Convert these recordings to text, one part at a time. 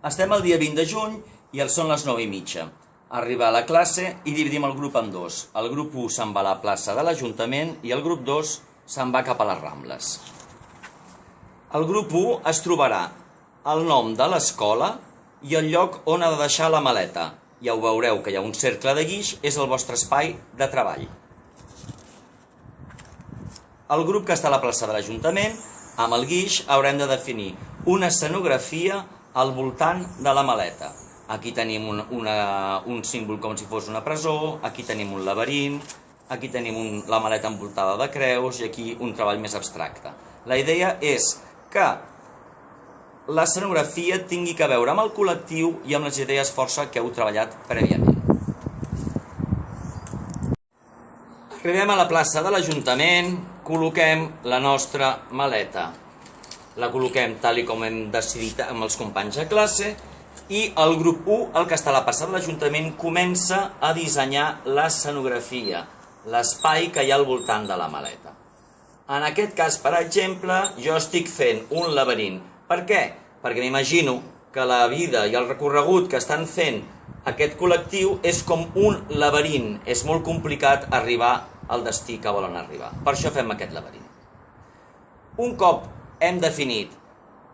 Estem el dia 20 de juny i són les 9:30. Arriba a la classe i dividim el grup en dos. El grup 1 se'n va a la plaça de l'Ajuntament i el grup 2 se'n va cap a les Rambles. El grup 1 es trobarà el nom de l'escola i el lloc on ha de deixar la maleta. Ja ho veureu que hi ha un cercle de guix, és el vostre espai de treball. El grup que està a la plaça de l'Ajuntament, amb el guix, haurem de definir una escenografia al voltant de la maleta. Aquí tenim un símbol com si fos una presó, aquí tenim un laberint, aquí tenim la maleta envoltada de creus i aquí un treball més abstracte. La idea és que l'escenografia tingui a veure amb el col·lectiu i amb les idees força que heu treballat prèviament. Arribem a la plaça de l'Ajuntament, col·loquem la nostra maleta. La col·loquem tal com hem decidit amb els companys de classe i el grup 1, el que està a la plaça de l'Ajuntament, comença a dissenyar l'escenografia, l'espai que hi ha al voltant de la maleta. En aquest cas, per exemple, jo estic fent un laberint. Per què? Perquè m'imagino que la vida i el recorregut que estan fent aquest col·lectiu és com un laberint. És molt complicat arribar al destí que volen arribar. Per això fem aquest laberint. Un cop hem definit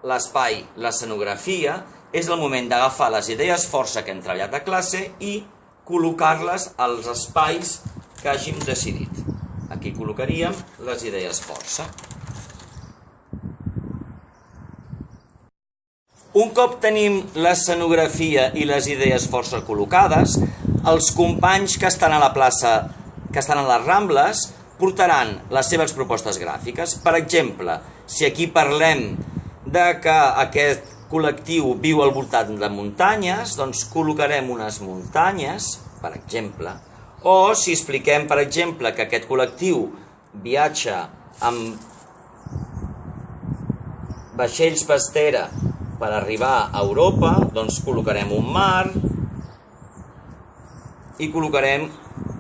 l'espai, l'escenografia, és el moment d'agafar les idees força que hem treballat a classe i col·locar-les als espais que hàgim decidit. Aquí col·locaríem les idees força. Un cop tenim l'escenografia i les idees força col·locades, els companys que estan a la plaça, que estan a les Rambles, portaran les seves propostes gràfiques. Per exemple, si aquí parlem de que aquest col·lectiu viu al voltant de muntanyes, doncs col·locarem unes muntanyes, per exemple, o si expliquem, per exemple, que aquest col·lectiu viatja amb vaixells pastera per arribar a Europa, doncs col·locarem un mar i col·locarem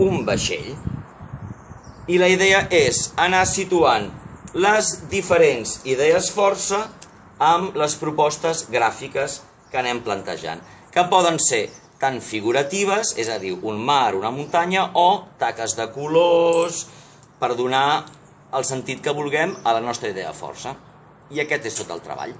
un vaixell. I la idea és anar situant les diferents idees força amb les propostes gràfiques que anem plantejant, que poden ser tant figuratives, és a dir, un mar, una muntanya, o taques de colors per donar el sentit que vulguem a la nostra idea força. I aquest és tot el treball.